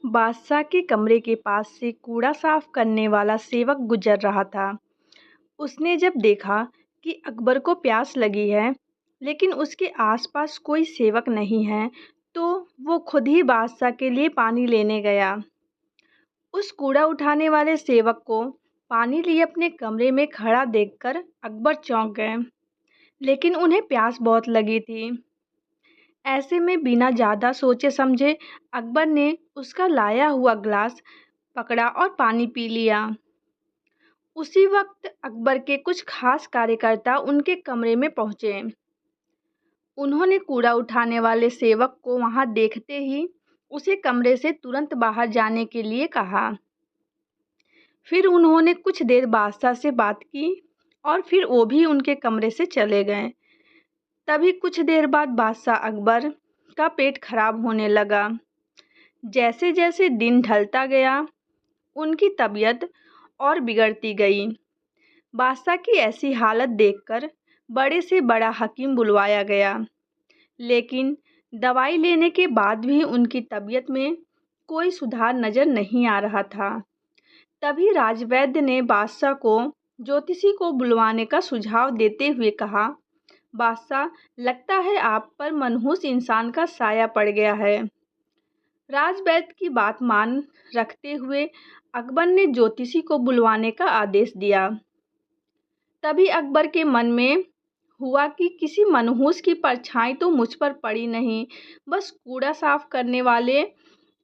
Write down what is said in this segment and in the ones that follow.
बादशाह के कमरे के पास से कूड़ा साफ करने वाला सेवक गुजर रहा था। उसने जब देखा कि अकबर को प्यास लगी है, लेकिन उसके आसपास कोई सेवक नहीं है, तो वो खुद ही बादशाह के लिए पानी लेने गया। उस कूड़ा उठाने वाले सेवक को पानी लिए अपने कमरे में खड़ा देखकर अकबर चौंक गए, लेकिन उन्हें प्यास बहुत लगी थी। ऐसे में बिना ज़्यादा सोचे समझे अकबर ने उसका लाया हुआ ग्लास पकड़ा और पानी पी लिया। उसी वक्त अकबर के कुछ खास कार्यकर्ता उनके कमरे में पहुंचे। उन्होंने कूड़ा उठाने वाले सेवक को वहां देखते ही उसे कमरे से तुरंत बाहर जाने के लिए कहा। फिर उन्होंने कुछ देर बादशाह से बात की और फिर वो भी उनके कमरे से चले गए। तभी कुछ देर बाद बादशाह अकबर का पेट खराब होने लगा। जैसे जैसे दिन ढलता गया, उनकी तबीयत और बिगड़ती गई। बादशाह की ऐसी हालत देखकर बड़े से बड़ा हकीम बुलवाया गया, लेकिन दवाई लेने के बाद भी उनकी तबीयत में कोई सुधार नजर नहीं आ रहा था। तभी राजवैद्य ने बादशाह को ज्योतिषी को बुलवाने का सुझाव देते हुए कहा, बादशाह, लगता है आप पर मनहूस इंसान का साया पड़ गया है। राजवैद्य की बात मान रखते हुए अकबर ने ज्योतिषी को बुलवाने का आदेश दिया। तभी अकबर के मन में हुआ कि किसी मनहूस की परछाई तो मुझ पर पड़ी नहीं, बस कूड़ा साफ करने वाले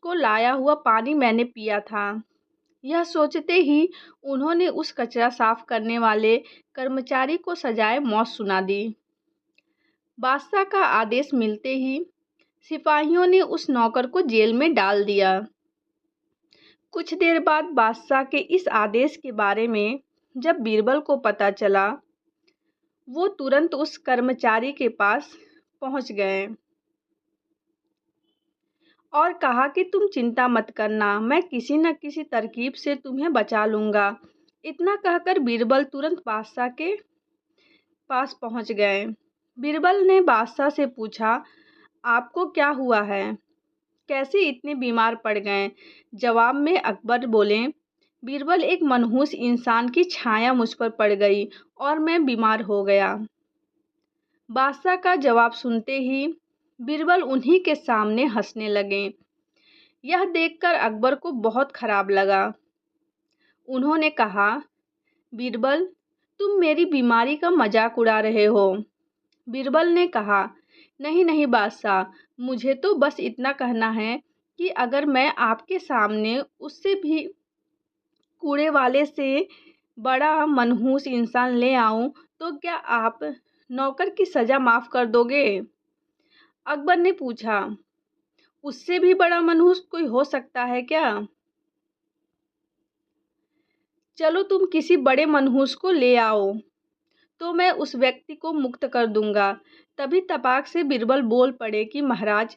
को लाया हुआ पानी मैंने पिया था। यह सोचते ही उन्होंने उस कचरा साफ करने वाले कर्मचारी को सजाए मौत सुना दी। बादशाह का आदेश मिलते ही सिपाहियों ने उस नौकर को जेल में डाल दिया। कुछ देर बाद बादशाह के इस आदेश के बारे में जब बीरबल को पता चला, वो तुरंत उस कर्मचारी के पास पहुंच गए और कहा कि तुम चिंता मत करना, मैं किसी न किसी तरकीब से तुम्हें बचा लूंगा। इतना कहकर बीरबल तुरंत बादशाह के पास पहुंच गए। बीरबल ने बादशाह से पूछा, आपको क्या हुआ है? कैसे इतने बीमार पड़ गए? जवाब में अकबर बोले, बीरबल, एक मनहूस इंसान की छाया मुझ पर पड़ गई और मैं बीमार हो गया। बादशाह का जवाब सुनते ही बीरबल उन्हीं के सामने हंसने लगे। यह देखकर अकबर को बहुत खराब लगा। उन्होंने कहा, बीरबल, तुम मेरी बीमारी का मजाक उड़ा रहे हो। बीरबल ने कहा, नहीं नहीं बादशाह, मुझे तो बस इतना कहना है कि अगर मैं आपके सामने उससे भी कूड़े वाले से बड़ा मनहूस इंसान ले आऊं, तो क्या आप नौकर की सजा माफ कर दोगे? अकबर ने पूछा, उससे भी बड़ा मनहूस कोई हो सकता है क्या? चलो तुम किसी बड़े मनहूस को ले आओ, तो मैं उस व्यक्ति को मुक्त कर दूंगा। तभी तपाक से बीरबल बोल पड़े कि महाराज,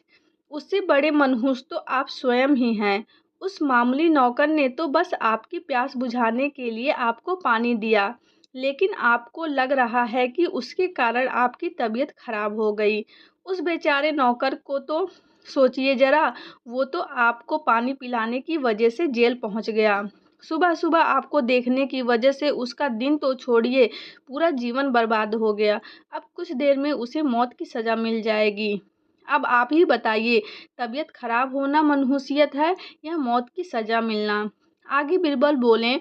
उससे बड़े मनहूस तो आप स्वयं ही हैं। उस मामूली नौकर ने तो बस आपकी प्यास बुझाने के लिए आपको पानी दिया, लेकिन आपको लग रहा है कि उसके कारण आपकी तबीयत खराब हो गई। उस बेचारे नौकर को तो सोचिए जरा, वो तो आपको पानी पिलाने की वजह से जेल पहुंच गया। सुबह सुबह आपको देखने की वजह से उसका दिन तो छोड़िए, पूरा जीवन बर्बाद हो गया। अब कुछ देर में उसे मौत की सज़ा मिल जाएगी। अब आप ही बताइए, तबीयत खराब होना मनहूसियत है या मौत की सज़ा मिलना? आगे बीरबल बोले,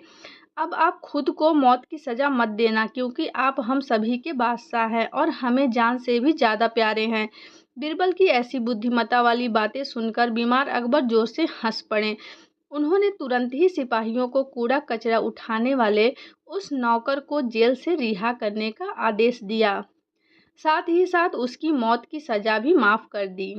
अब आप खुद को मौत की सज़ा मत देना, क्योंकि आप हम सभी के बादशाह हैं और हमें जान से भी ज़्यादा प्यारे हैं। बीरबल की ऐसी बुद्धिमत्ता वाली बातें सुनकर बीमार अकबर जोर से हंस पड़े। उन्होंने तुरंत ही सिपाहियों को कूड़ा कचरा उठाने वाले उस नौकर को जेल से रिहा करने का आदेश दिया। साथ ही साथ उसकी मौत की सज़ा भी माफ़ कर दी।